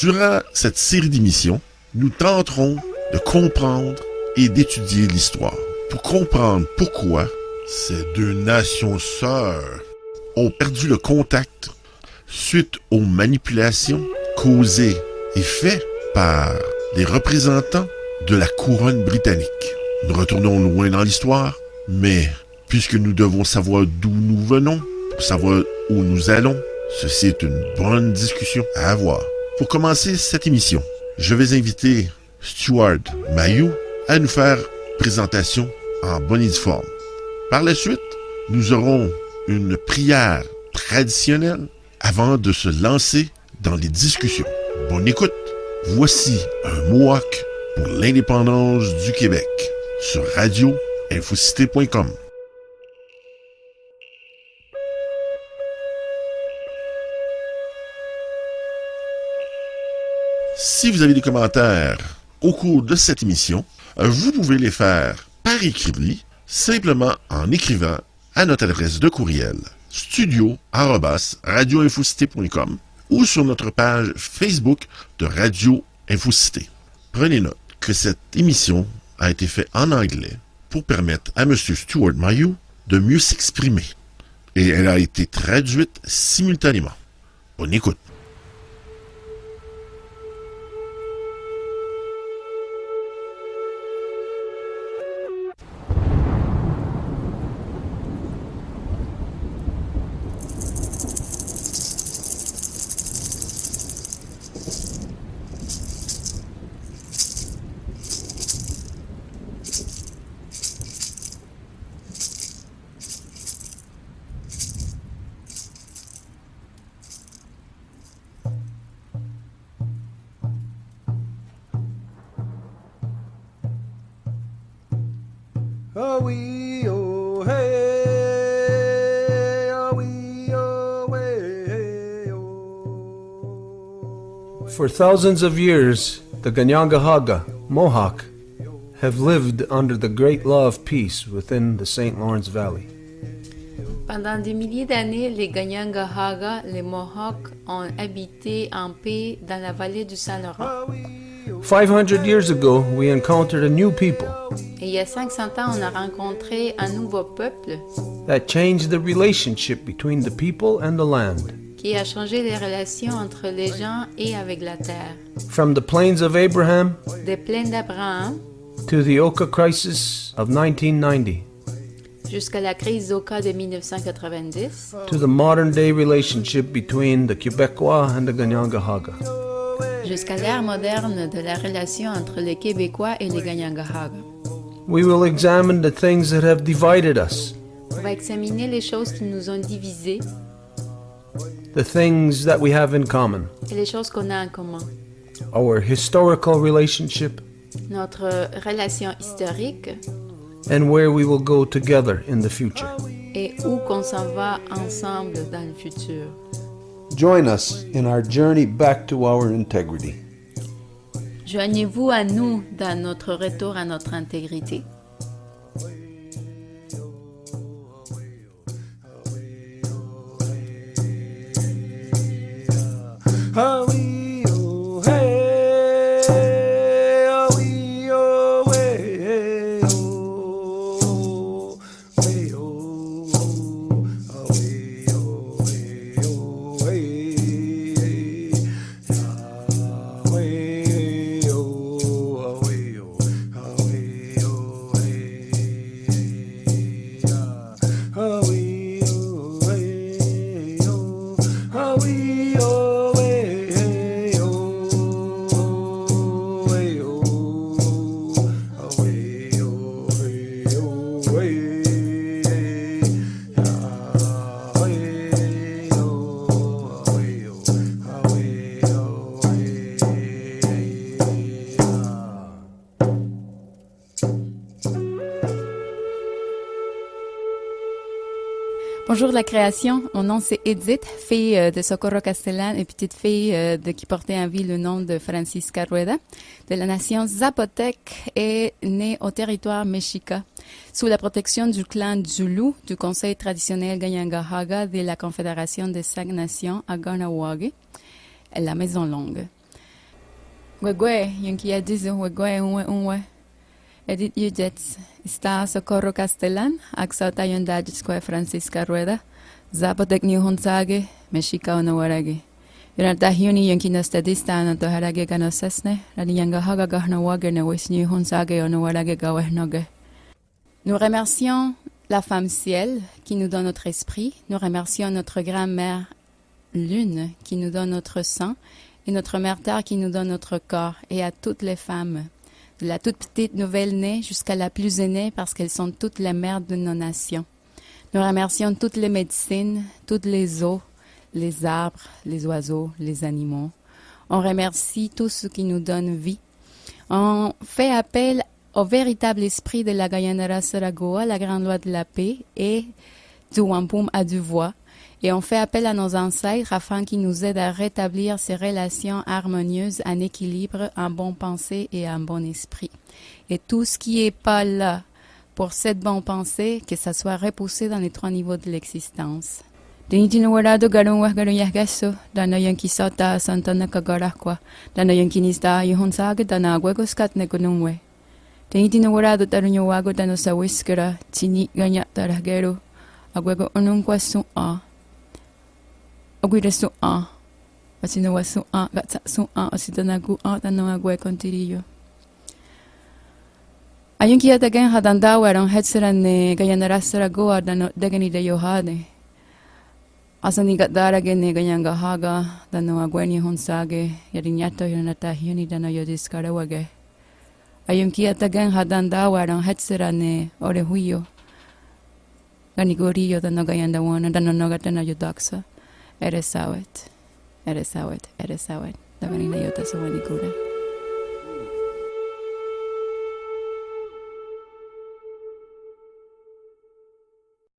Durant cette série d'émissions, nous tenterons de comprendre et d'étudier l'histoire pour comprendre pourquoi ces deux nations sœurs ont perdu le contact suite aux manipulations causées et faites par les représentants de la couronne britannique. Nous retournons loin dans l'histoire, mais puisque nous devons savoir d'où nous venons, pour savoir où nous allons, ceci est une bonne discussion à avoir. Pour commencer cette émission, je vais inviter Stuart Mayou à nous faire présentation en bonne et due forme. Par la suite, nous aurons une prière traditionnelle avant de se lancer dans les discussions. Bonne écoute! Voici un Mohawk pour l'indépendance du Québec sur radio-infocité.com. Si vous avez des commentaires au cours de cette émission, vous pouvez les faire par écrit, simplement en écrivant à notre adresse de courriel studio@radioinfocité.com ou sur notre page Facebook de Radio Infocité. Prenez note que cette émission a été faite en anglais pour permettre à M. Stuart Mayou de mieux s'exprimer. Et elle a été traduite simultanément. Bonne écoute. Oh wee oh hey, oh wee oh hey oh. For thousands of years, the Ganyangahaga, Mohawk, have lived under the great law of peace within the St. Lawrence Valley. Pendant des milliers d'années, les Ganyangahaga, les Mohawks, ont habité en paix dans la vallée du Saint-Laurent. 500 years ago, we encountered a new people Et il y a 500 ans, on a rencontré un nouveau peuple that changed the relationship between the people and the land. qui a changé les relations entre les gens et avec la terre. From the plains of Abraham Des plaines d'Abraham to the Oka crisis of 1990 jusqu'à la crise d'Oka de 1990, to the modern day relationship between the Quebecois and the Ganyangahaga. jusqu'à l'ère moderne de la relation entre les Québécois et les Ganyangahaga. We will examine the things that have divided us, On va examiner les choses qui nous ont divisés the things that we have in common, et les choses qu'on a en commun. our historical relationship, Notre relation historique and where we will go together in the future. et où qu'on s'en va ensemble dans le futur. Join us in our journey back to our integrity. Joignez-vous à nous dans notre retour à notre intégrité. Bonjour la création, mon nom c'est Edith, fille de Socorro Castellan et petite fille qui portait en vie le nom de Francisca Rueda, de la nation Zapotèque et née au territoire Mexica, sous la protection du clan Zulu, du conseil traditionnel Ganyangahaga de la Confédération des 5 Nations à Kahnawake, la Maison Longue. Wegwe, yung kia dizo, wegwe, unwe. Edith Yujets, está Socorro Castellan, aksa tayon dajits kwe Francisca Rueda, Zapotec ni Honsage, Mexica onawarage. Yunata hiuni yung kinastadista na toharage ganosesne, radi yanga haga gahna wager ne wis ni Honsage onawarage gawehnoge. Nous remercions la femme ciel qui nous donne notre esprit, nous remercions notre grand-mère lune qui nous donne notre sang, et notre mère terre qui nous donne notre corps, et à toutes les femmes, de la toute petite nouvelle-née jusqu'à la plus aînée, parce qu'elles sont toutes les mères de nos nations. Nous remercions toutes les médecines, toutes les eaux, les arbres, les oiseaux, les animaux. On remercie tout ce qui nous donne vie. On fait appel au véritable esprit de la Gayanara Saragoa, la grande loi de la paix, et du Wampum à Duvois. Et on fait appel à nos ancêtres afin qu'ils nous aident à rétablir ces relations harmonieuses, en équilibre, en bonne pensée et en bon esprit. Et tout ce qui est pas là pour cette bonne pensée, que ça soit repoussé dans les 3 niveaux de l'existence. Dinitinawara do garung wah garung yahgaso, dana yang kisata santana kagarakwa, dana yang kinista yuhonsage dana agwegoskat ne gunungwe. Dinitinawara do tarunyawago dano sa wiskara, tini ganyak taragero, agwego onunkwa su'a. Aguira su'a, asinawa su'a, gatsa su'a, asitanagu'a, tanawa gwe contirillo. Ayun kia tagen hadandawa ron hetseran ne gayanarasara goa dano degani de yohade. Asani gatdara gene ganyanga haga, dano agweni honsage, yarinyato yonata hiuni dano yodiskarawage. Ayun kia tagen hadandawa ron hetseran ne ore huyo. Ganigurillo dano gayandawana, dano nogatana yodaksa. Eres awet, eres awet, eres awet. Daganina yota sa wanikura.